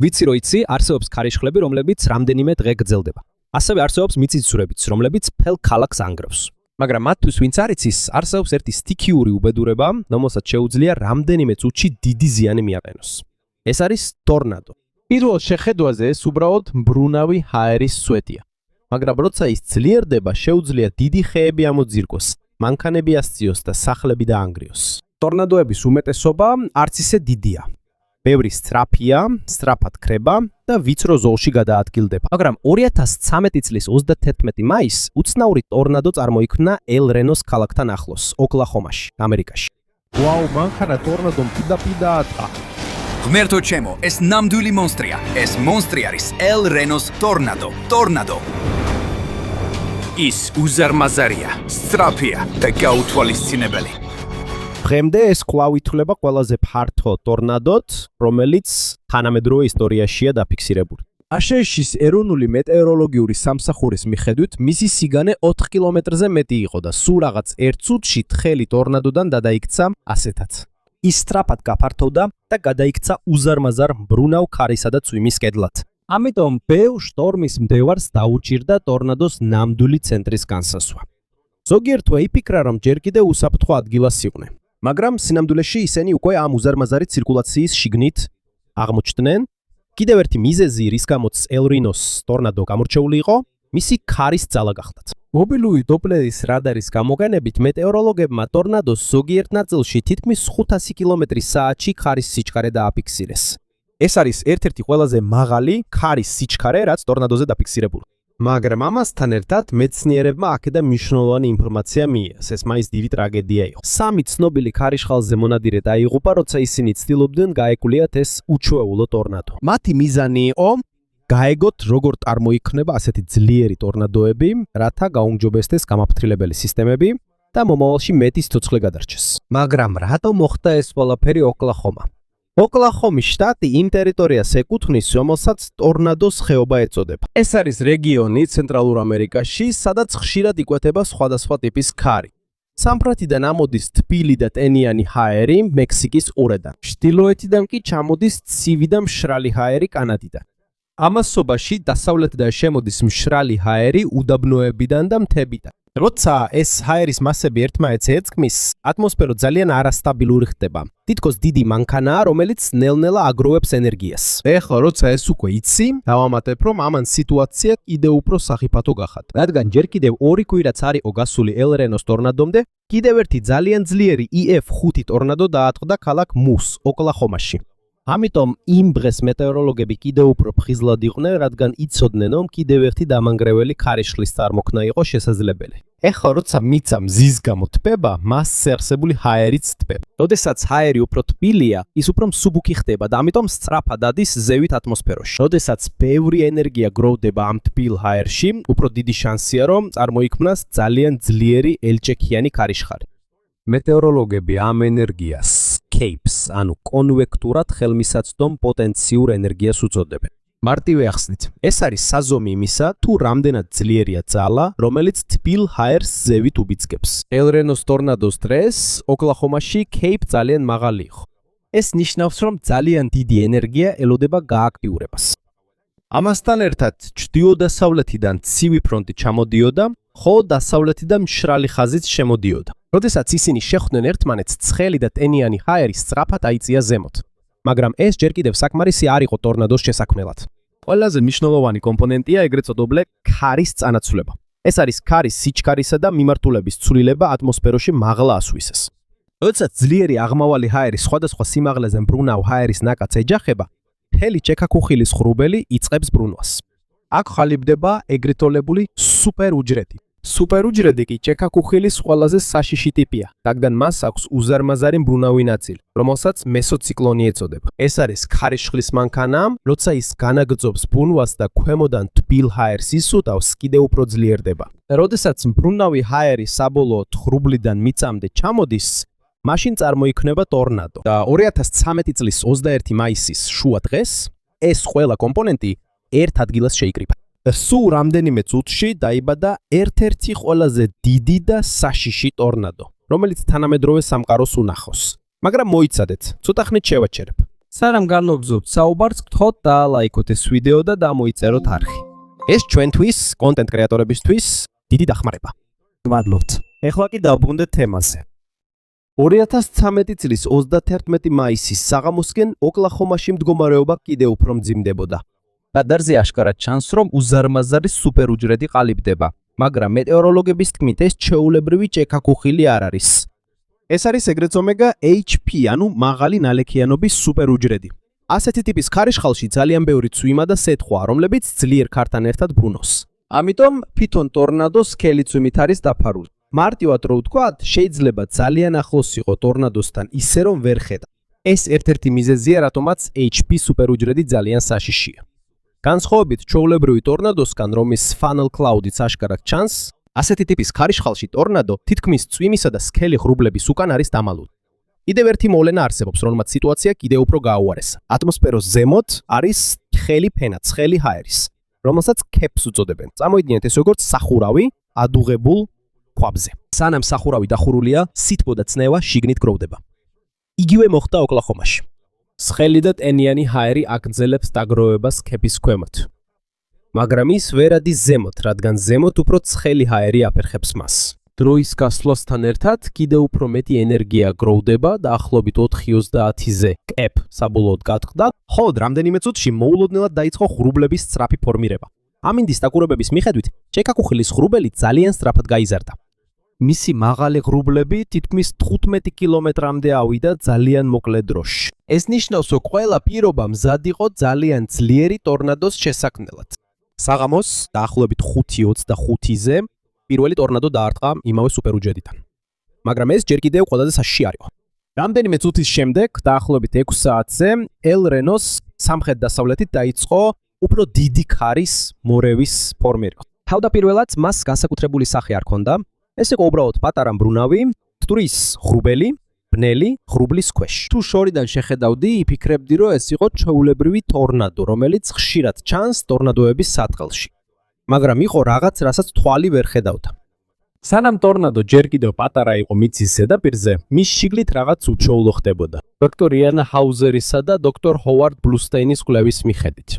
ვიცი რომ იცი, არსებობს ქარიშხლები, რომლებიც რამდენიმე დღე გრძელდება. ასევე არსებობს მიწისძვრებიც, რომლებიც მთელ ქალაქს ანგრევს. მაგრამ მათთვის ვინც არ იცის, არსებობს ერთი სტიქიური უბედურება, რომელსაც შეუძლია რამდენიმე წუთში დიდი ზიანი მიაყენოს. ეს არის ტორნადო. პირველ შეხედვაზე ეს უბრალოდ მბრუნავი ჰაერის სვეტია. მაგრამ როცა ის ძლიერდება, შეუძლია დიდი ხეები ამოძირკოს, მანქანები ასწიოს და სახლები დაანგრიოს. ტორნადოების უმეტესობა არც ისე დიდია. ბევრი სწრაფია, სწრაფად ქრება და ვიწრო ზოლში გადაადგილდება. მაგრამ 2013 წლის 31 მაისს უცნაური ტორნადო წარმოიქმნა ელ-რენოს ქალაქთან ახლოს, ოკლაჰომაში, ამერიკაში. ვაუ, მანქანა ტორნადომ პირდაპირ დაარტყა. ღმერთო ჩემო, ეს ნამდვილი მონსტრია. ეს მონსტრი არის ელ-რენოს ტორნადო. ის უზარმაზარია, სწრაფია და გაუთვალისწინებელი. დღემდე ეს კვლავ ითვლება ყველაზე ფართო ტორნადოდ, რომელიც თანამედროვე ისტორიაშია დაფიქსირებული. აშშ-ის ეროვნული მეტეოროლოგიური სამსახურის მიხედვით, მისი სიგანე 4 კილომეტრზე მეტი იყო და სულ რაღაც 1 წუთში თხელი ტორნადოდან გადაიქცა ასეთაც. ის სწრაფად გაფართოვდა და გადაიქცა უზარმაზარ მბრუნავ ქარისა და წვიმის კედლად. ამიტომ ბევრ შტორმის მდევარს დაუჭირდა ტორნადოს ნამდვილი ცენტრის განსასვლა. ზოგიერთმა იფიქრა, რომ ჯერ კიდევ უსაფრთხო ადგილას იყვნენ. მაგრამ სინამდვილეში ისინი უკვე ამ უზარმაზარი ცირკულაციის შიგნით აღმოჩნდნენ. კიდევ ერთი მიზეზი, რის გამოც ელ-რენოს ტორნადო გამორჩეული იყო, მისი ქარის ძალა გახდათ. მობილური დოპლერის რადარის გამოყენებით მეტეოროლოგებმა ტორნადოს ზოგიერთ ნაწილში თითქმის 500 კმ/სთ ქარის სიჩქარე დააფიქსირეს. ეს არის ერთ-ერთი ყველაზე მაღალი ქარის სიჩქარე, რაც ტორნადოზე დაფიქსირებული. მაგრამ ამასთან ერთად მეცნიერებმა აქედან მნიშვნელოვანი ინფორმაცია მიიღეს. ეს მაინც დიდი ტრაგედია იყო. 3 ცნობილი ქარიშხალზე მონადირე დაიღუპა, როცა ისინი ცდილობდნენ გაეკულიათ ეს უჩვეულო ტორნადო. მათი მიზანი იყო გაეგოთ, როგორ წარმოიქმნება ასეთი ძლიერი ტორნადოები, რათა გაუმჯობესდეს გამაფრთხილებელი სისტემები და მომავალში მეტი სიცოცხლე გადარჩეს. მაგრამ რატომ მოხდა ეს ყველაფერი ოკლაჰომა? ოკლაჰომის შტატი იმ ტერიტორიას ეკუთვნის, რომელსაც ტორნადოს ხეობა ეწოდება. ეს არის რეგიონი ცენტრალურ ამერიკაში, სადაც ხშირად იკვეთება სხვადასხვა ტიპის ქარი. სამხრეთიდან ამოდის თბილი და ტენიანი ჰაერი მექსიკის ყურედან. ჩრდილოეთიდან კი ჩამოდის ცივი და მშრალი ჰაერი კანადიდან. ამასობაში დასავლეთიდან შემოდის მშრალი ჰაერი უდაბნოებიდან და მთებიდან. როცა ეს ჰაერის მასები ერთმანეთს ერწყმის, ატმოსფერო ძალიან არასტაბილური ხდება. თითქოს დიდი მანქანაა, რომელიც ნელ-ნელა აგროვებს ენერგიას. ეხლა როცა ეს უკვე იცი, დავამატებ, რომ ამან სიტუაცია კიდევ უფრო სახიფათო გახადა. რადგან ჯერ კიდევ 2 კვირაც არ იყო გასული ელ-რენოს ტორნადომდე, კიდევ ერთი ძალიან ძლიერი EF5 ტორნადო დაატყდა ქალაქ მუს, ოკლაჰომაში. ამიტომ იმ დღეს მეტეოროლოგები კიდევ უფრო ფხიზლად იყვნენ, რადგან იცოდნენ, რომ კიდევ ერთი დამანგრეველი ქარიშხლის წარმოქმნა იყო შესაძლებელი. ეხლა როცა მიწა მზის გამო თბება, მასზე არსებული ჰაერიც თბება. როდესაც ჰაერი უფრო თბილია, ის უფრო მსუბუქი ხდება და ამიტომ სწრაფად ადის ზევით ატმოსფეროში. როდესაც ბევრი ენერგია გროვდება ამ თბილ ჰაერში, უფრო დიდი შანსია, რომ წარმოიქმნას ძალიან ძლიერი ელჭექიანი ქარიშხალი. მეტეოროლოგები ამ ენერგიას CAPES, ანუ კონვექტურად ხელმისაწვდომ პოტენციურ ენერგიას უწოდებენ. მარტივი ახსნით, ეს არის საზომი იმისა, თუ რამდენად ძლიერია ძალა, რომელიც თბილ ჰაერს ზევით უბიძგებს. ელ-რენოს ტორნადოს დღეს ოკლაჰომაში CAPE ძალიან მაღალი იყო. ეს ნიშნავს, რომ ძალიან დიდი ენერგია ელოდება გააქტიურებას. ამასთან ერთად, ჩრდილო-დასავლეთიდან ცივი ფრონტი ჩამოდიოდა, ხოლო დასავლეთიდან მშრალი ხაზიც შემოდიოდა. როდესაც ისინი შეხვდნენ ერთმანეთს, ცხელი და ტენიანი ჰაერი სწრაფად აიწია ზემოთ. მაგრამ ეს ჯერ კიდევ საკმარისი არ იყო ტორნადოს შესაქმნელად. ყველაზე მნიშვნელოვანი კომპონენტია ეგრეთ წოდებული ქარის წანაცვლება. ეს არის ქარის სიჩქარისა და მიმართულების ცვლილება ატმოსფეროში მაღლა ასვისეს. როდესაც ძლიერი აღმავალი ჰაერი სხვადასხვა სიმაღლეზე მბრუნავ ჰაერის ნაკადს ეჯახება, მთელი ჭექაქუხილის ღრუბელი იწყებს ბრუნვას. აქ ხალიბდება ეგრეთოლებული სუპერუჯრედი. სუპერუჯრედი კი ჭექაქუხილის ყველაზე საშიში ტიპია, რადგან მას აქვს უზარმაზარი მბრუნავი ნაწილი, რომელსაც მესოციკლონი ეწოდება. ეს არის ქარიშხლის მანქანა, როცა ის განაგრძობს ბრუნვას და ქვემოდან თბილ ჰაერს ისუტავს, კიდევ უფრო ძლიერდება. როდესაც მბრუნავი ჰაერი საბოლოოდ ღრუბლიდან მიწამდე ჩამოდის, მაშინ წარმოიქმნება ტორნადო. და 2013 წლის 21 მაისის შუა დღეს ეს ყველა კომპონენტი ერთ ადგილას შეიკრიბა. სულ რამდენიმე წუთში დაიბადა ერთ-ერთი ყველაზე დიდი და საშიში ტორნადო, რომელიც თანამედროვე სამყაროს უნახავს. მაგრამ მოიცადეთ, ცოტა ხნით შევაჩერებ. სანამ განვაგრძობთ საუბარს, გთხოვთ დაალაიქოთ ეს ვიდეო და დამოიწეროთ არხი. ეს ჩვენთვის, კონტენტ კრეატორებისთვის დიდი დახმარება. მადლობთ. ეხლა კი დავბრუნდეთ თემაზე. 2013 წლის 31 მაისის საღამოსკენ ოკლაჰომაში მდგომარეობა კიდევ უფრო მძიმდებოდა. რადარზე აშკარად ჩანს, რომ უზარმაზარი სუპერუჯრედი ყალიბდება, მაგრამ მეტეოროლოგების თქმით, ეს ჩვეულებრივი ჭექაქუხილი არ არის. ეს არის ეგრეთ ომეგა HP, ანუ მაღალი ნალექიანობის სუპერუჯრედი. ასეთი ტიპის ქარიშხალში ძალიან ბევრი წვიმა და სეთხოა, რომლებიც ძლიერ ქართან ერთად ბრუნოს. ამიტომ ფითონ ტორნადოს სქელი წვიმით არის დაფარული. მარტივად რო ვთქვათ, შეიძლება ძალიან ახლოს იყო ტორნადოსთან ისე რომ ვერ ხედა. ეს ერთ-ერთი მიზეზია, რატომაც HP სუპერუჯრედი ძალიან საშიშია. განსხვავებით ჩვეულებრივი ტორნადოსგან, რომის funnel cloud-იც აშკარად ჩანს, ასეთი ტიპის ქარიშხალში ტორნადო თითქმის წვიმისა და სქელი ღრუბლების უკან არის დამალული. კიდევ ერთი მოვლენა არსებობს, რომელმაც სიტუაცია კიდევ უფრო გააუარესა. ატმოსფეროს ზემოთ არის თხელი ფენა, ცხელი ჰაერის, რომელსაც CAPS უწოდებენ. წამოიდგინეთ ეს როგორც სახურავი ადუღებულ ქვაბზე. სანამ სახურავი დახურულია, სითბო და წნევა შიგნით გროვდება. იგივე მოხდა ოკლაჰომაში. ცხელი და ტენიანი ჰაერი აგრძელებს დაგროვებას CAPS ქვემოთ. მაგრამ ის ვერ ადის ზემოთ, რადგან ზემოთ უფრო ცხელი ჰაერი აფერხებს მას. დროის გასვლასთან ერთად კიდევ უფრო მეტი ენერგია გროვდება და ახლობით 4:30-ზე CAP საბოლოოდ გატყდა, ხოლო რამდენიმე წუთში მოულოდნელად დაიწყო ღრუბლების სწრაფი ფორმირება. ამინდის დაკვირვებების მიხედვით, ჭექაქუხილის ღრუბელი ძალიან სწრაფად გაიზარდა. მისი მაღალი ღრუბლები თითქმის 15 კილომეტრამდე ავიდა ძალიან მოკლე დროში. ეს ნიშნავს, რომ ყველა პირობა მზად იყო ძალიან ძლიერი ტორნადოს შესაქმნელად. საღამოს დაახლოებით 5:25-ზე პირველი ტორნადო დაარტყა იმავე სუპერუჯრედიდან. მაგრამ ეს ჯერ კიდევ ყველაზე საშიში არ იყო. რამდენიმე წუთის შემდეგ, დაახლოებით 6 საათზე, ელ რენოს სამხრეთ-დასავლეთით დაიწყო უფრო დიდი ქარის მორევის ფორმირება. თავდაპირველად მას განსაკუთრებული სახე არ ჰქონდა. ეს იყო უბრალოდ პატარა მბრუნავი, მტვრის ღრუბელი, ბნელი ღრუბლის ქვეშ. თუ შორიდან შეხედავდი, იფიქრებდი, რომ ეს იყო ჩვეულებრივი ტორნადო, რომელიც ხშირად ჩანს ტორნადოების სარტყელში. მაგრამ იყო რაღაც, რასაც თვალი ვერ ხედავდა. სანამ ტორნადო ჯერ კიდევ პატარა იყო მიწის ზედაპირზე, მის შიგნით რაღაც უჩვეულო ხდებოდა. დოქტორ იანა ჰაუზერისა და დოქტორ ჰოვარდ ბლუსტეინის კვლევის მიხედვით,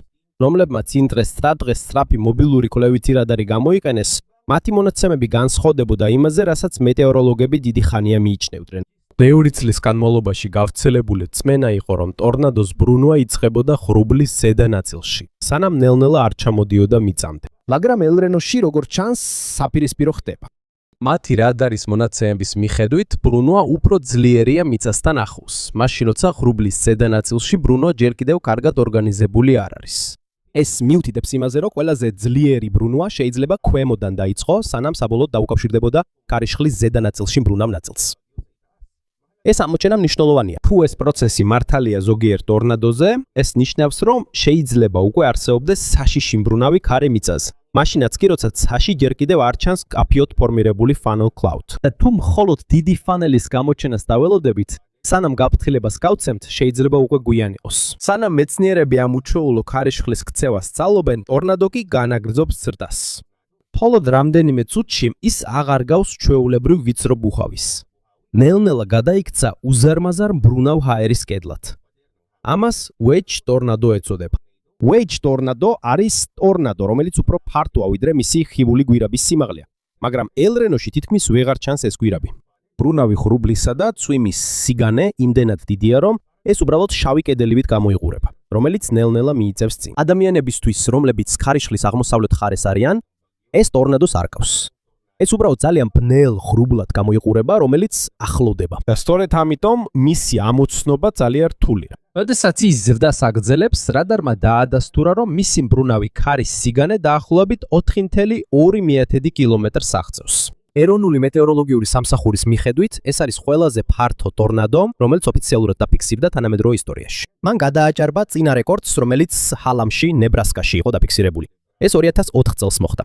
რომლებმაც იმ დღეს სწრაფი მობილური კვლევითი რადარი გამოიყენეს, მათი მონაცემები განსხვავდებოდა იმაზე, რასაც მეტეოროლოგები დიდი ხანია მიიჩნევდნენ. ბევრი წლის განმავლობაში გავრცელებული წმენა იყო, რომ ტორნადოს ბრუნვა იწყებოდა ღრუბლის ზედა ნაწილში, სანამ ნელ-ნელა არ ჩამოდიოდა მიწამდე. მაგრამ ელ-რენოში, როგორც ჩანს, საპირისპირო ხდება. მათი რადარის მონაცემების მიხედვით, ბრუნვა უფრო ძლიერია მიწასთან ახლოს, მაშინ როცა ღრუბლის ზედა ნაწილში ბრუნვა ჯერ კიდევ კარგად ორგანიზებული არ არის. ეს მიუთითებს იმაზე, რომ ყველაზე ძლიერი ბრუნვა შეიძლება ქვემოდან დაიწყოს, სანამ საბოლოოდ დაუკავშირდებოდა ქარიშხლის ზედა ნაწილში მბრუნავ ნაწილს. ეს ამოჩენა მნიშვნელოვანია. თუ ეს პროცესი მართალია ზოგიერთ ტორნადოზე, ეს ნიშნავს, რომ შეიძლება უკვე არსებობდეს საშიში მბრუნავი ქარი მიწაზე. მაშინაც კი, როცა ცაში ჯერ კიდევ არ ჩანს კაფიოდ ფორმირებული funnel cloud. და თუ მხოლოდ დიდი ფანელის გამოჩენას დაველოდებით, სანამ გაფრთხილებას გავცემთ, შეიძლება უკვე გვიან იყოს. სანამ მეცნიერები ამ უჩვეულო ქარიშხლის ქცევას სწავლობენ, ტორნადო კი განაგრძობს ზრდას. მხოლოდ რამდენიმე წუთში ის აღარ გავს ჩვეულებრივ ვიწრო ბუხავის. ნელ-ნელა გადაიქცა უზარმაზარ მბრუნავ ჰაერის კედლად. ამას wedge tornado ეწოდება. wedge tornado არის ტორნადო, რომელიც უფრო ფართოა ვიდრე მისი ხიბული გვირაბის სიმაღლეა, მაგრამ ელ-რენოში თითქმის ვეღარ ჩანს ეს გვირაბი. ბრუნავი ღრუბლისა და წვიმის სიგანე იმდენად დიდია, რომ ეს უბრალოდ შავი კედელივით გამოიყურება, რომელიც ნელ-ნელა მიიწევს წინ. ადამიანებისთვის, რომლებიც ქარიშხლის აღმოსავლეთ მხარეს არიან, ეს ტორნადოს არ გავს. ეს უბრალოდ ძალიან ბნელ ღრუბლად გამოიყურება, რომელიც ახლოვდება. და სწორედ ამიტომ მისი ამოცნობა ძალიან რთულია. როდესაც ის ზრდას აგრძელებს, რადარმა დაადასტურა, რომ მისი მბრუნავი ქარის სიგანე დაახლოებით 4.2 კილომეტრს აღწევს. ეროვნული მეტეოროლოგიური სამსახურის მიხედვით, ეს არის ყველაზე ფართო ტორნადო, რომელიც ოფიციალურად დაფიქსირდა თანამედროვე ისტორიაში. მან გადააჭარბა წინა რეკორდს, რომელიც ჰალამში, ნებრასკაში იყო დაფიქსირებული. ეს 2004 წელს მოხდა.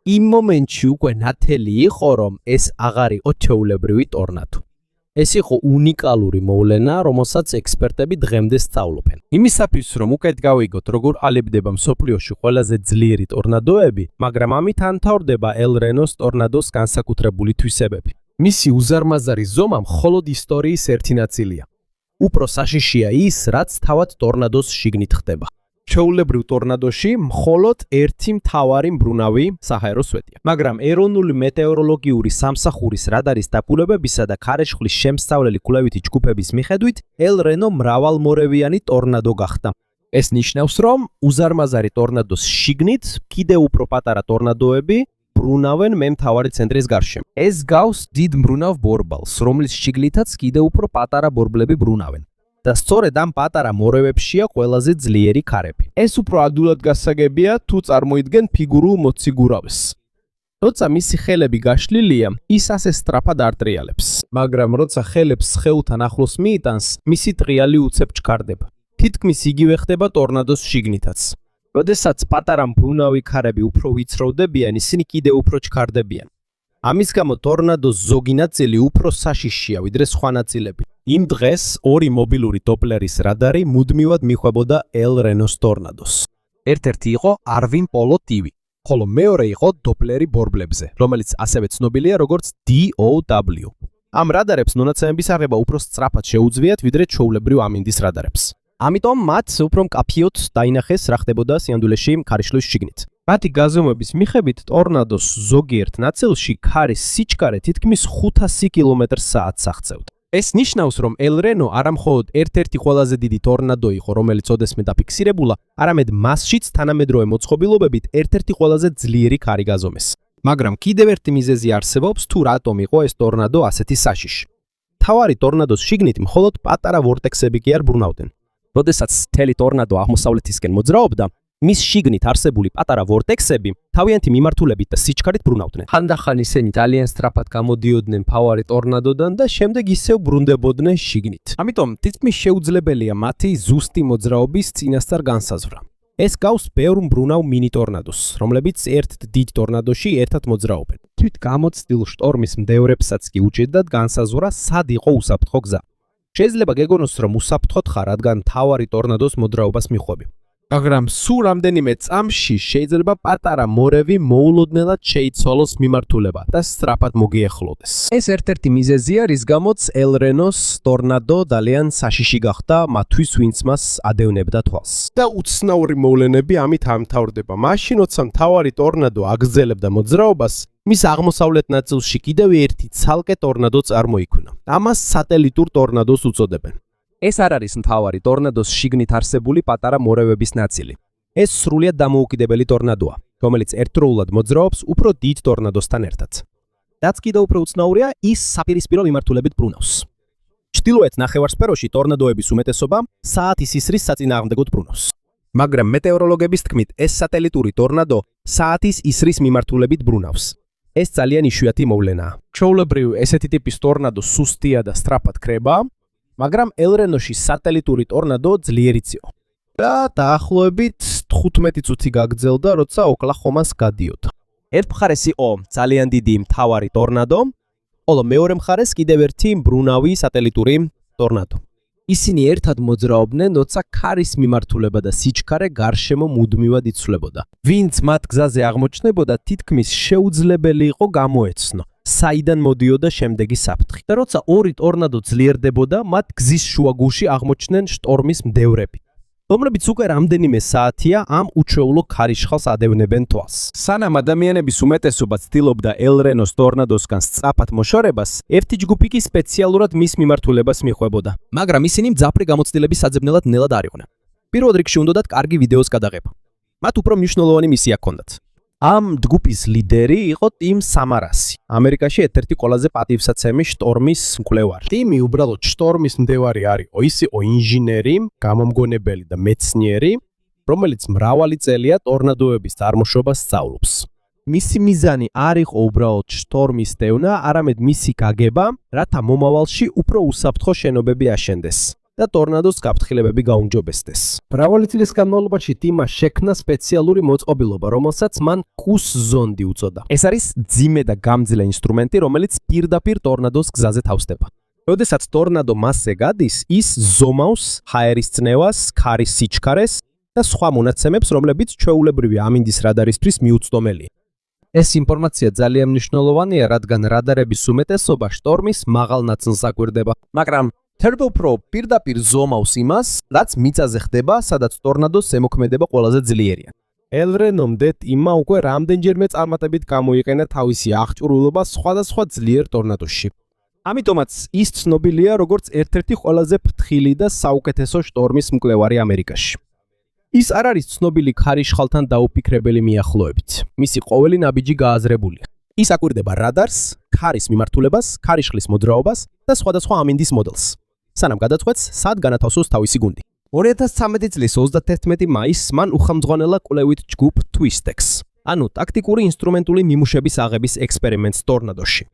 იმ მომენტში უკვე ნათელი იყო, რომ ეს აღარ იყო ჩვეულებრივი ტორნადო. ეს იყო უნიკალური მოვლენა, რომელსაც ექსპერტები დღემდე სწავლობენ. იმისათვის, რომ უკეთ გავიგოთ, როგორ ყალიბდება მსოფლიოში ყველაზე ძლიერი ტორნადოები, მაგრამ ამით ანთავრდება ელ-რენოს ტორნადოს განსაკუთრებული თვისებები. მისი უზარმაზარი ზომა მხოლოდ ისტორიის ერთი ნაწილია. უფრო საშიშია ის, რაც თავად ტორნადოს შიგნით ხდება. ჩვეულებრივ ტორნადოში მხოლოდ ერთი მთავარი მბრუნავი საჰაერო სვეტია. მაგრამ ეროვნული მეტეოროლოგიური სამსახურის რადარის დაკულებებისა და ქარეშხლის შემსწავლელი კვლევითი ჯგუფების მიხედვით, ელ რენო მრავალმორევიანი ტორნადო გახდა. ეს ნიშნავს, რომ უზარმაზარი ტორნადოს შიგნით კიდევ უფრო პატარა ტორნადოები ბრუნავენ მემთავარი ცენტრის გარშემო. ეს გავს დიდ მბრუნავ ბორბალს, რომლის შიგნითაც კიდევ უფრო პატარა ბორბლები ბრუნავენ. და სწორედ ამ პატარა მორევებშია ყველაზე ძლიერი ქარები. ეს უფრო ადვილად გასაგებია, თუ წარმოიდგენ ფიგურულ მოციგურავეს. როცა მისი ხელები გაშლილია, ის ასე სწრაფად არ ტრიალებს. მაგრამ როცა ხელებს სხეულთან ახლოს მიიტანს, მისი ტრიალი უცებ ჩქარდება. თითქმის იგივე ხდება ტორნადოს შიგნითაც. როდესაც პატარა მბრუნავი ქარები უფრო ვიწროვდებიან, ისინი კიდევ უფრო ჩქარდებიან. ამის გამო ტორნადოს ზოგი ნაწილი უფრო საშიშია, ვიდრე სხვა ნაწილები. იმ დღეს ორი მობილური დოპლერის რადარი მუდმივად მიხვებოდა ელ რენოს ტორნადოს. ერთ-ერთი იყო არვინ პოლო ტივი, ხოლო მეორე იყო დოპლერი ბორბლებზე, რომელიც ასევე ცნობილია როგორც DOW. ამ რადარებს მონაცემების აღება უფრო სწრაფად შეუძლიათ, ვიდრე ჩვეულებრივ ამინდის რადარებს. ამიტომ მათ უფრო მკაფიოდ დაინახეს რა ხდებოდა სიანდვილეში ქარიშხლის შიგნით. მათი გაზომვების მიხედვით ტორნადოს ზოგიერთ ნაწილში ქარის სიჩქარე თითქმის 500 კმ/სთ აღწევდა. ეს ნიშნავს, რომ ელ რენო არა მხოლოდ ერთ-ერთი ყველაზე დიდი ტორნადო იყო, რომელიც ოდესმე დაფიქსირებულა, არამედ მასშიც თანამედროვე მოწყობილობებით ერთ-ერთი ყველაზე ძლიერი ქარი გაზომეს. მაგრამ კიდევ ერთი მიზეზი არსებობს, თუ რატომ იყო ეს ტორნადო ასეთი საშიში. მთავარი ტორნადოს შიგნით მხოლოდ პატარა ვორტექსები კი არ ბრუნავდნენ. როდესაც მთელი ტორნადო აღმოსავლეთისკენ მოძრაობდა, მის შიგნით არსებული პატარა ვორტექსები თავიანთი მიმართულებით და სიჩქარით ბრუნავდნენ. ხანდახან ისინი ძალიან სწრაფად გამოდიოდნენ მთავარი ტორნადოდან და შემდეგ ისევ ბრუნდებოდნენ შიგნით. ამიტომ თითქმის შეუძლებელია მათი ზუსტი მოძრაობის წინასწარ განსაზღვრა. ეს გავს ბევრ მბრუნავ მინი ტორნადოს, რომლებიც ერთ დიდ ტორნადოში ერთად მოძრაობენ. თვით გამოცდილ შტორმის მდევრებსაც კი უჭირდათ განსაზღვრა, სად იყო უსაფრთხო გზა. შეიძლება გეგონოს, რომ უსაფრთხოდ ხარ, რადგან მთავარი ტორნადოს მოძრაობას მიხვები. მაგრამ სულ რამდენიმე წამში შეიძლება პატარა მორევი მოულოდნელად შეიცვალოს მიმართულება და სწრაფად მოგიახლოდეს. ეს ერთ-ერთი მიზეზია, რის გამოც ელ რენოს ტორნადო ძალიან საშიში გახდა მათთვის, ვინც მას ადევნებდა თვალს. და უცნაური მოვლენები ამით ამთავრდება. მაშინ, როცა მთავარი ტორნადო აგრძელებდა მოძრაობას, მის აღმოსავლეთ ნაწილში კიდევ ერთი ცალკე ტორნადო წარმოიქმნა. ამას სატელიტურ ტორნადოს უწოდებენ. ეს არ არის მთავარი ტორნადოს შიგნით არსებული პატარა მორევების ნაწილი. ეს სრულიად დამოუკიდებელი ტორნადოა, რომელიც ერთდროულად მოძრაობს უფრო დიდ ტორნადოსთან ერთად. რაც კიდევ უფრო უცნაურია, ის საპირისპირო მიმართულებით ბრუნავს. ჩრდილოეთ ნახევარსფეროში ტორნადოების უმეტესობა საათის ისრის საწინააღმდეგოდ ბრუნავს. მაგრამ მეტეოროლოგების თქმით, ეს სატელიტური ტორნადო საათის ისრის მიმართულებით ბრუნავს. ეს ძალიან იშვიათი მოვლენაა. ჩვეულებრივ ესეთი ტიპის ტორნადო სუსტია და სწრაფად ქრება, მაგრამ ელ რენოში სატელიტური ტორნადო ძლიერიც იყო. და დაახლოებით 15 წუთი გაგრძელდა, როცა ოკლაჰომას გადიოდა. ერთ მხარეს იყო ძალიან დიდი მთავარი ტორნადო, ხოლო მეორე მხარეს კიდევ ერთი მბრუნავი სატელიტური ტორნადო. ისინი ერთად მოძრაობდნენ, როცა ქარის მიმართულება და სიჩქარე გარშემო მუდმივად იცვლებოდა. ვინც მათ გზაზე აღმოჩნდებოდა, თითქმის შეუძლებელი იყო გამოეცნო, საიდან მოდიოდა შემდეგი საფრთხე. და როცა ორი ტორნადო ძლიერდებოდა, მათ გზის შუაგულში აღმოჩნდნენ შტორმის მდევრები, რომლებიც უკვე რამდენიმე საათია ამ უჩვეულო ქარიშხალს ადევნებენ თვალს. სანამ ადამიანების უმეტესობა ცდილობდა ელ რენოს ტორნადოსგან სწრაფად მოშორებას, ერთი ჯგუფი კი სპეციალურად მის მიმართულებას მიხვებოდა. მაგრამ ისინი მძაფრი გამოცდილების საძებნელად ნელად არ იყვნენ. პირველ რიგში უნდათ კარგი ვიდეოს გადაღება. მათ უფრო მნიშვნელოვანი მისია ჰქონდათ. ამ ჯგუფის ლიდერი იყო ტიმ სამარასი, ამერიკაში ერთ-ერთი ყველაზე პატივსაცემი შტორმის მკვლევარი. ტიმი უბრალოდ შტორმის მდევარი არისო, ის იყო ინჟინერი, გამომგონებელი და მეცნიერი, რომელიც მრავალი წელია ტორნადოების წარმოშობას სწავლობს. მისი მიზანი არ იყო უბრალოდ შტორმის დევნა, არამედ მისი გაგება, რათა მომავალში უფრო უსაფრთხო შენობები აშენდეს და ტორნადოს გაფრთხილებები გაუმჯობესდეს. მრავალი წლის განმავლობაში ტიმმა შექმნა სპეციალური მოწყობილობა, რომელსაც მან კუს ზონდი უწოდა. ეს არის ძიმე და გამძლე ინსტრუმენტი, რომელიც პირდაპირ ტორნადოს გზაზე თავსდება. როდესაც ტორნადო მასზე გადის, ის ზომავს ჰაერის წნევას, ქარის სიჩქარეს და სხვა მონაცემებს, რომლებიც ჩვეულებრივი ამინდის რადარისთვის მიუწვდომელია. ეს ინფორმაცია ძალიან მნიშვნელოვანია, რადგან რადარების უმეტესობა შტორმის მაღალ ნაწილს აკვირდება, მაგრამ Turbo Pro პირდაპირ ზომავს იმას, რაც მიწაზე ხდება, სადაც ტორნადოს ზემოქმედება ყველაზე ძლიერია. ელ-რენომ დეთ-იმმა უკვე რამდენჯერმე წარმატებით გამოიყენა თავისი აღჭურვილობა სხვადასხვა ძლიერ ტორნადოში. ამიტომაც ის ცნობილია როგორც ერთ-ერთი ყველაზე ფრთხილი და საუკეთესო შტორმის მკვლევარი ამერიკაში. ის არ არის ცნობილი ქარიშხალთან დაუფიქრებელი მიახლოებით. მისი ყოველი ნაბიჯი გააზრებულია. ის აკვირდება რადარს, ქარის მიმართულებას, ქარიშხლის მოძრაობას და სხვადასხვა ამინდის მოდელს. სანამ გადაწყვეტს, სად განათავსოს თავისი გუნდი. 2013 წლის 31 მაისს მან უხელმძღვანელა კვლევით ჯგუფ Twistex, ანუ ტაქტიკური ინსტრუმენტული მიმუშების აღების ექსპერიმენტს ტორნადოში.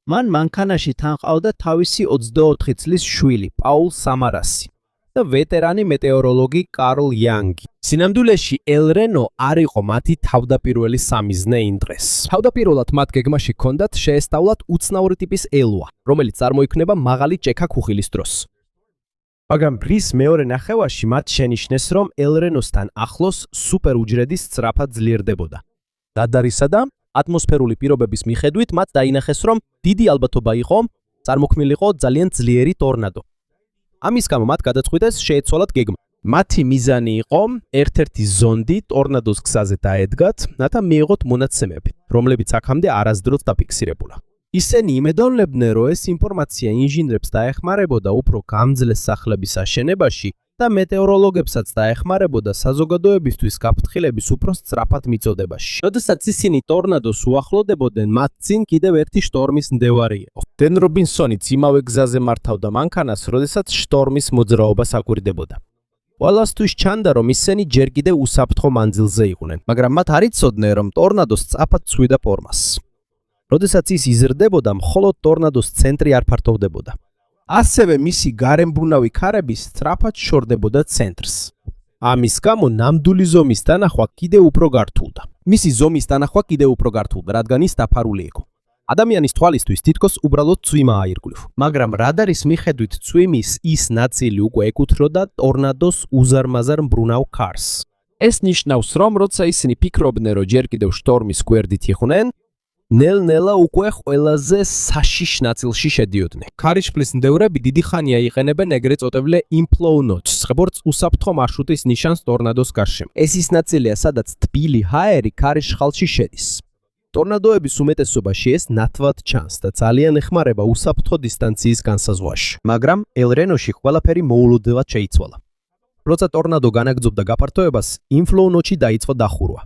მან მანქანაში თან ყავდა თავისი 24 წლის შვილი, პაულ სამარასი და ვეტერანი მეტეოროლოგი კარლ იანგი. სინამდვილეში ელ-რენო არ იყო მათი თავდაპირველი სამიზნე იმ დღეს. თავდაპირველად მათ გეგმაში ჰქონდათ შეესწავლათ უცნაური ტიპის ელვა, რომელიც წარმოიქმნება მაღალი ჭექა ქუხილის დროს. მაგრამ ბრის მეორე ნახევარში მათ შენიშნეს, რომ ელ-რენოსთან ახლოს სუპერუჯრედი სწრაფად ძლიერდებოდა. დადარისა და ატმოსფერული პირობების მიხედვით მათ დაინახეს, რომ დიდი ალბათობა იყო, წარმოქმნილიყო ძალიან ძლიერი ტორნადო. ამის გამო მათ გადაწყვიტეს შეეცვალათ გეგმა. მათი მიზანი იყო ერთ-ერთი ზონდი ტორნადოს გზაზე დაედგათ, რათა მიიღოთ მონაცემები, რომლებიც აქამდე არასდროს დაფიქსირებულა. ისინი იმედოვნებდნენ, რომ ეს ინფორმაცია ინჟინრებს დაეხმარებოდა უფრო გამძლე სახლების აშენებაში და მეტეოროლოგებსაც დაეხმარებოდა საზოგადოებისთვის გაფრთხილების უფრო სწრაფად მიწოდებაში. როდესაც ისინი ტორნადოს უახლოვდებოდნენ, მათ წინ კიდევ ერთი შტორმის მდევარი იყო. დენ რობინსონიც იმავე გზაზე მართავდა მანქანას, როდესაც შტორმის მოძრაობას აკვირდებოდა. ყველასთვის ჩანდა, რომ ისინი ჯერ კიდევ უსაფრთხო მანძილზე იყვნენ, მაგრამ მათ არ იცოდნენ, რომ ტორნადო სწრაფად ცვიდა ფორმას. როდესაც ის იზრდებოდა, მხოლოდ ტორნადოს ცენტრი არ ფართოვდებოდა. ასევე მისი გარემბრუნავი ქარები სწრაფად შორდებოდა ცენტრს. ამის გამო ნამდვილი ზომის დანახვა კიდევ უფრო გართულდა. მისი ზომის დანახვა კიდევ უფრო გართულდა, რადგან ის დაფარული იყო. ადამიანის თვალისთვის თითქოს უბრალოდ წვიმა აირგვლივ. მაგრამ რადარის მიხედვით წვიმის ის ნაწილი უკვე ეკუთვნოდა ტორნადოს უზარმაზარ მბრუნავ ქარს. ეს ნიშნავს, რომ როცა ისინი ფიქრობდნენ, რომ ჯერ კიდევ შტორმის გვერდით იყვნენ, ნელ-ნელა უკვე ყველაზე საშიშ ნაწილში შედიოდნენ. ქარიშხლის მდევრები დიდი ხანია იყენებენ ეგრეთ წოდებული inflow notch, როგორც უსაფრთხო მარშრუტის ნიშანს ტორნადოს გარშემო. ეს ის ნაწილია, სადაც თბილი ჰაერი ქარიშხალში შედის. ტორნადოების უმეტესობაში ეს ნათლად ჩანს და ძალიან ეხმარება უსაფრთხო დისტანციის განსაზღვაში. მაგრამ ელ-რენოში ყველაფერი მოულოდნელად შეიცვალა. როცა ტორნადო განაგრძობდა გაფართოებას, inflow notch-ი დაიწყო დახურვა.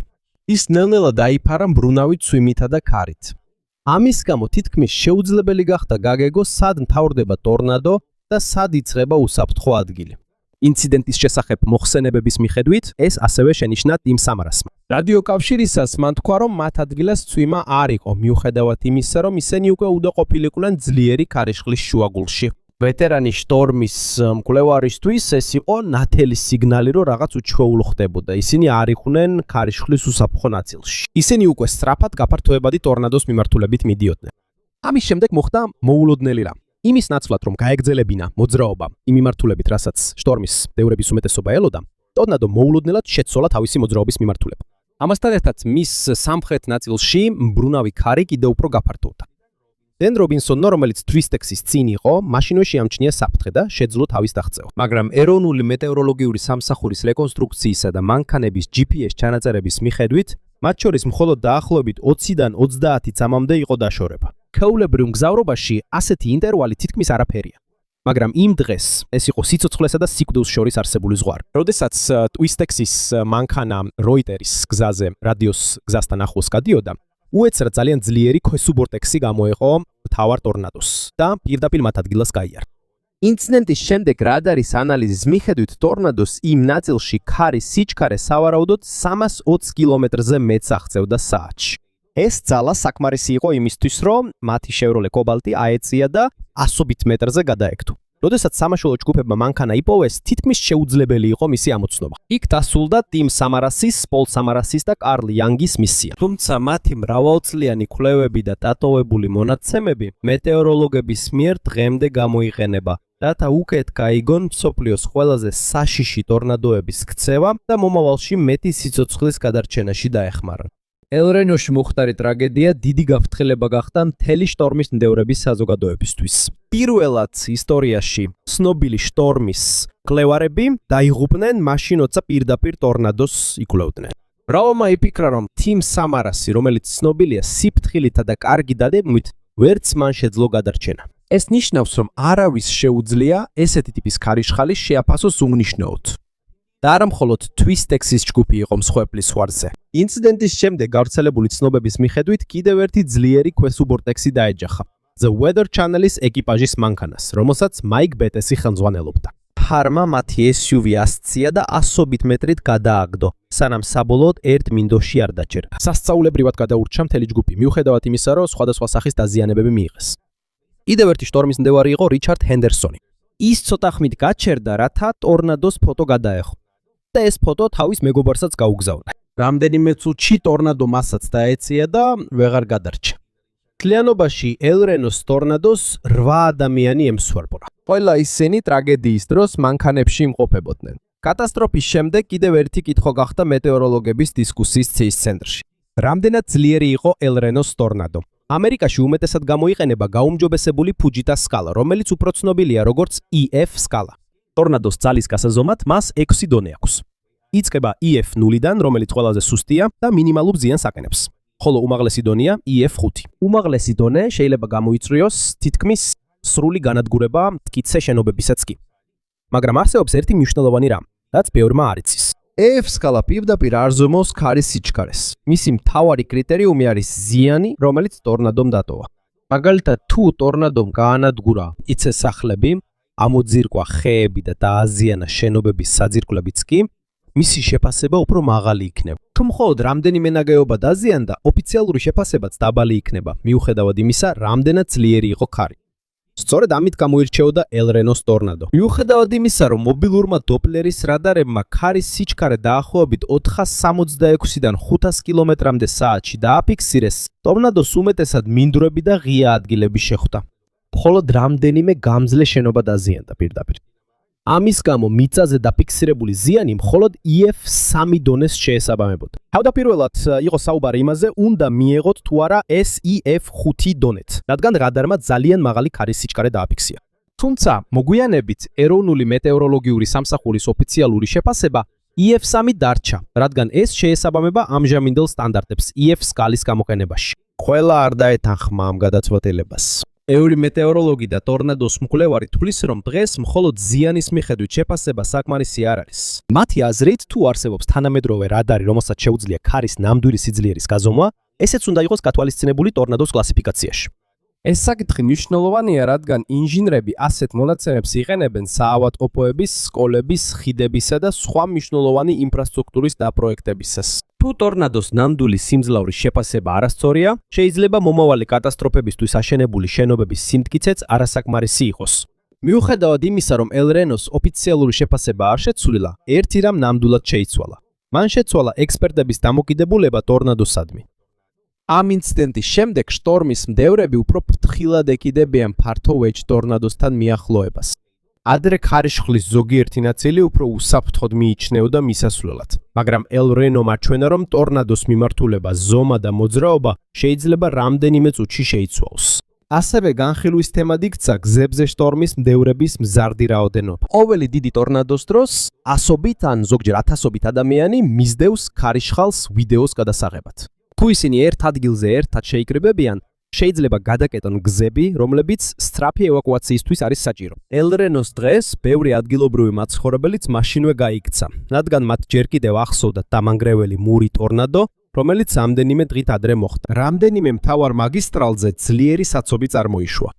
ის ნელ-ნელა დაიფარა მბრუნავი ცვიმითა და ქარით. ამის გამო თითქმის შეუძლებელი გახდა გაგეგოს, სად მთავრდება ტორნადო და სად იწყება უსაფრთხო ადგილი. ინციდენტის შესახებ მოხსენებების მიხედვით, ეს ასევე შენიშნა ტიმ სამარასმა. რადიოკავშირისას მან თქვა, რომ მათ ადგილას ცვიმა არ იყო, მიუხედავად იმისა, რომ ისინი უკვე უდაყოფილიყვნენ ძლიერი ქარიშხლის შუაგულში. ვეტერანი შტორმის მკვლევარისთვის ეს იყო ნათელი სიგნალი, რომ რაღაც უჩვეულო ხდებოდა. ისინი არ იყვნენ ქარიშხლის უსაფრთხო ნაწილში. ისინი უკვე სწრაფად გაფართოებადი ტორნადოს მიმართულებით მიდიოდნენ. ამის შემდეგ მოხდა მოულოდნელი რამ. იმის ნაცვლად, რომ გაეგრძელებინა მოძრაობა იმ მიმართულებით, რასაც შტორმის მდევრების უმეტესობა ელოდა, ტორნადო მოულოდნელად შეცვალა თავისი მოძრაობის მიმართულება. ამასთან ერთად მის სამხრეთ ნაწილში მბრუნავი ქარი კიდევ უფრო გაფართოვდა. დენ რობინსონმა, რომელიც Twistex-ის წინ იყო, მაშინვე შეამჩნია საფრთხე და შეძლო თავის დაღწევა. მაგრამ ეროვნული მეტეოროლოგიური სამსახურის რეკონსტრუქციისა და მანქანების GPS ჩანაწერების მიხედვით, მათ შორის მხოლოდ დაახლოებით 20-დან 30 წამამდე იყო დაშორება. ქეულებრივ მგზავრობაში ასეთი ინტერვალი თითქმის არაფერია. მაგრამ იმ დღეს ეს იყო სიცოცხლესა და სიკვდილს შორის არსებული ზღვარი. როდესაც Twistex-ის მანქანა როიტერის გზაზე რადიოს გზასთან ახლოს გადიოდა, უეცრად ძალიან ძლიერი ქვესუბორტექსი გამოეყო მთავარ ტორნადოს და პირდაპირ მათ ადგილას გაიარა. ინციდენტის შემდეგ რადარის ანალიზის მიხედვით ტორნადოს იმ ნაწილში ქარის სიჩქარე სავარაუდოდ 320 კილომეტრზე მეტს აღწევდა საათში. ეს ძალა საკმარისი იყო იმისთვის, რომ მათი Chevrolet Cobalt აეწია და 100 მეტრზე გადაეკთო. როდესაც სამაშველო ჯგუფებმა მანქანა იპოვეს, თითქმის შეუძლებელი იყო მისი ამოცნობა. იქ დასრულდა ტიმ სამარასის, პოლ სამარასის და კარლ იანგის მისია. თუმცა მათი მრავალწლიანი კვლევები და დატოვებული მონაცემები მეტეოროლოგების მიერ დღემდე გამოიყენება, რათა უკეთ გაიგონ მსოფლიოს ყველაზე საშიში ტორნადოების ქცევა და მომავალში მეტი სიცოცხლის გადარჩენაში დაეხმარონ. ელ-რენოში მოხდარი ტრაგედია დიდი გაფრთხილება გახდა მთელი შტორმის ნდევრების საზოგადოებისთვის. პირველად ისტორიაში ცნობილი შტორმის მკვლევარები დაიღუპნენ მაშინ, როცა პირდაპირ ტორნადოს იკვლევდნენ. მრავალმა იფიქრა, რომ თიმ სამარასი, რომელიც ცნობილია სიფრთხილითა და კარგი დადებებით, ვერც მან შეძლო გადარჩენა. ეს ნიშნავს, რომ არავის შეუძლია ესეთი ტიპის ქარიშხალი შეაფასოს უნიშნაოდ. და არა მხოლოდ Twistexis ჯგუფი იყო მსხვერპლის ზღვარზე. ინციდენტის შემდეგ გავრცელებული ცნობების მიხედვით კიდევ ერთი ძლიერი ქვესუბორტექსი დაეჯახა The Weather Channel-ის ეკიპაჟის მანქანას, რომელსაც Mike Bettesi ხელმძღვანელობდა. ფარმა მათი SUV ასწია და 100 მეტრით გადააგდო, სანამ საბოლოოდ ერთ მინდოში არ დაჭერდა. სასწაულებრივად გადაურჩა მთელი ჯგუფი, მიუხედავად იმისა, რომ სხვადასხვა სახის დაზიანებები მიიღეს. კიდევ ერთი შტორმის ნდევარი იყო რიჩარდ ჰენდერსონი. ის ცოტა ხმით გაჩერდა, რათა ტორნადოს ფოტო გადაეხო. და ეს ფოტო თავის მეგობარსაც გაუგზავნა. რამდენიმე წუთში ტორნადო მასაც დაეწია და ვეღარ გადარჩა. მთლიანობაში ელ-რენოს ტორნადოს 8 ადამიანი ემსხვერპლა. ყველა ისინი ტრაგედიის დროს მანქანებში იმყოფებოდნენ. კატასტროფის შემდეგ კიდევ ერთი კითხვა გახდა მეტეოროლოგების დისკუსიის ციის ცენტრში. რამდენად ძლიერი იყო ელ-რენოს ტორნადო? ამერიკაში უმეტესად გამოიყენება გაუმჯობესებული ფუჯიტას სკალა, რომელიც უფრო ცნობილია როგორც EF სკალა. ტორნადოს ძალის გასაზომად მას 6 დონე აქვს. იწყება EF0-დან, რომელიც ყველაზე სუსტია და მინიმალურ ზიანს აკენებს. ხოლო უმაღლესი დონეა EF5. უმაღლესი დონე შეიძლება გამოიწვიოს თითქმის სრული განადგურება მტკიცე შენობებისაც კი. მაგრამ არსებობს ერთი მნიშვნელოვანი რამ, რაც ბევრმა არ იცის. EF სკალა პირდაპირ არ ზომავს ქარის სიჩქარეს. მისი მთავარი კრიტერიუმი არის ზიანი, რომელიც ტორნადომ დატოვა. მაგალითად, თუ ტორნადომ გაანადგურა იცე სახლები, ამოძირკვა ხეები და დააზიანა შენობების საძირკვლებიც კი, მისი შეფასება უფრო მაღალი იქნება. თუ მხოლოდ რამდენიმე ნაგებობა დაზიანდა, ოფიციალური შეფასებაც დაბალი იქნება, მიუხედავად იმისა, რამდენად ძლიერი იყო ქარი. სწორედ ამით გამოირჩეოდა ელ-რენოს ტორნადო. მიუხედავად იმისა, რომ მობილურმა დოპლერის რადარებმა ქარის სიჩქარე დაახლოებით 466-დან 500 კილომეტრამდე საათში დააფიქსირეს, ტორნადოს უმეტესად მინდვრები და ღია ადგილები შეხვდა. მხოლოდ რამდენიმე გამძლე შენობა დაზიანდა პირდაპირ. ამის გამო მიწაზე დაფიქსირებული ზიანი მხოლოდ EF3 დონეს შეესაბამებოდა. თავდაპირველად იყო საუბარი იმაზე, უნდა მიეღოთ თუ არა SEF5 დონეთ, რადგან რადარმა ძალიან მაღალი ქარის სიჩქარე დააფიქსირა. თუმცა, მოგვიანებით ეროვნული მეტეოროლოგიური სამსახურის ოფიციალური შეფასება EF3 დარჩა, რადგან ეს შეესაბამება ამჟამინდელ სტანდარტებს EF სკალის გამოყენებაში. ყველა არ დაეთანხმა ამ გადაწყვეტილებას. ევრი მეტეოროლოგი და ტორნადოს მკვლევარი თვლის, რომ დღეს მხოლოდ ზიანის მიხედვით შეფასება საკმარისი არ არის. მათი აზრით, თუ არსებობს თანამედროვე რადარი, რომელსაც შეუძლია ქარის ნამდვილი სიძლიერის გაზომვა, ესეც უნდა იყოს გათვალისწინებული ტორნადოს კლასიფიკაციაში. ეს საკითხი მნიშვნელოვანია, რადგან ინჟინრები ასეთ მონაცემებს იყენებენ საავადმყოფოების, სკოლების, ხიდებისა და სხვა მნიშვნელოვანი ინფრასტრუქტურის დაპროექტებისას. თუ ტორნადოს ნამდვილი სიმძლავრის შეფასება არასწორია, შეიძლება მომავალი კატასტროფებისთვის აშენებული შენობების სიმტკიცეც არასაკმარისი იყოს. მიუხედავად იმისა, რომ ელ-რენოს ოფიციალური შეფასება არ შეცვლილა, ერთი რამ ნამდვილად შეიცვალა. მან შეცვალა ექსპერტების დამოკიდებულება ტორნადოსადმი. ამ ინციდენტის შემდეგ შტორმის მდევრები უფრო ფრთხილად ეკიდებიან ფართო ვეჯ ტორნადოსთან მიახლოებას. ადრე ქარიშხლის ზოგიერთი ნაწილი უფრო უსაფრთხოდ მიიჩნეოდა მისასვლელად, მაგრამ ელ-რენომ აჩვენა, რომ ტორნადოს მიმართულება, ზომა და მოძრაობა შეიძლება რამდენიმე წუთში შეიცვალოს. ასევე განხილვის თემად იქცა გზებზე შტორმის მდევრების მზარდი რაოდენობა. ყოველი დიდი ტორნადოს დროს ასობით ან ზოგჯერ 1000 ადამიანი მისდევს ქარიშხალს ვიდეოს გადასაღებად. თუ ისინი ერთ ადგილზე ერთად შეიკრიბებიან, შეიძლება გადაკეტონ გზები, რომლებიც სწრაფი ევაკუაციისთვის არის საჭირო. ელ-რენოს დღეს ბევრი ადგილობრივი მაცხოვრებელიც მაშინვე გაიქცა, რადგან მათ ჯერ კიდევ ახსოვდათ დამანგრეველი მური ტორნადო, რომელიც ამდენიმე დღით ადრე მოხდა. რამდენიმე მთავარ მაგისტრალზე ძლიერი საცობი წარმოიშვა.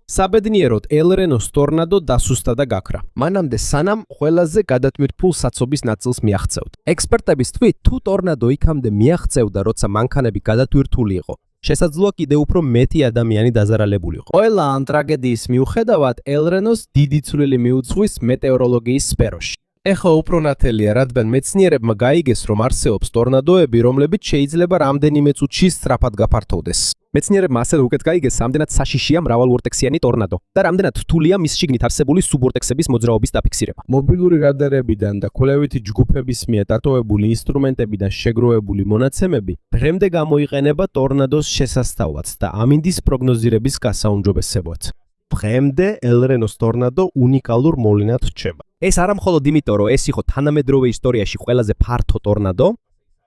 საბედნიეროდ ელ-რენოს ტორნადო დასუსტა და გაქრა. მანამდე სანამ ყველაზე გადათმირთფულ საცობის ნაწილს მიაღწევდა. ექსპერტების თქმით, თუ ტორნადო იქამდე მიაღწევდა, როცა მანქანები გადათმირთული იყო, შესაძლოა კიდევ უფრო მეტი ადამიანი დაზარალებულიყო. ყველა ამ ტრაგედიის მიუხედავად ელ-რენოს დიდი ცვლილი მიუძღვის მეტეოროლოგიის სფეროში. ეხლა უფრო ნათელია, რადგან მეცნიერებმა გაიგეს, რომ არსებობს ტორნადოები, რომლებიც შეიძლება რამდენიმე წუთში სწრაფად გაფართოვდეს. მეცნიერებმა ასევე უკეთ გაიგეს, რამდენად საშიშია მრავალვორტექსიანი ტორნადო და რამდენად რთულია მის შიგნით არსებული სუბვორტექსების მოძრაობის დაფიქსირება. მობილური რადარებიდან და კვლევითი ჯგუფების მიერ დატოვებული ინსტრუმენტებიდან შეგროვებული მონაცემები დღემდე გამოიყენება ტორნადოს შესასწავლად და ამინდის პროგნოზირების გასაუმჯობესებლად. დღემდე ელ-რენოს ტორნადო უნიკალურ მოვლენად რჩება. ეს არა მხოლოდ იმიტომ, რომ ეს იყო თანამედროვე ისტორიაში ყველაზე ფართო ტორნადო,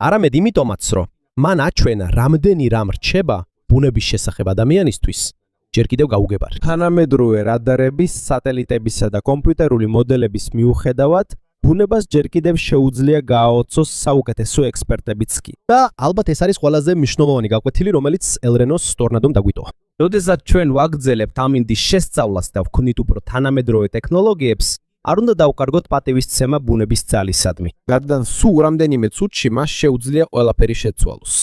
არამედ იმიტომაც, რომ მან აჩვენა, რამდენი რამ რჩება ბუნების შესახებ ადამიანისთვის ჯერ კიდევ გაუგებარი. თანამედროვე რადარების, სატელიტებისა და კომპიუტერული მოდელების მიუხედავად, ბუნებას ჯერ კიდევ შეუძლია გააოცოს საუკეთესო ექსპერტებიც კი. და ალბათ ეს არის ყველაზე მნიშვნელოვანი გაკვეთილი, რომელიც ელ-რენოს ტორნადომ დაგვიტოვა. როდესაც ჩვენ ვაგრძელებთ ამინდის შესწავლას და ვქნით უფრო თანამედროვე ტექნოლოგიებს, არ უნდა დავკარგოთ პატივისცემა ბუნების ძალისადმი. რადგან სულ რამდენიმე წუთში მას შეუძლია ყველაფერი შეცვალოს.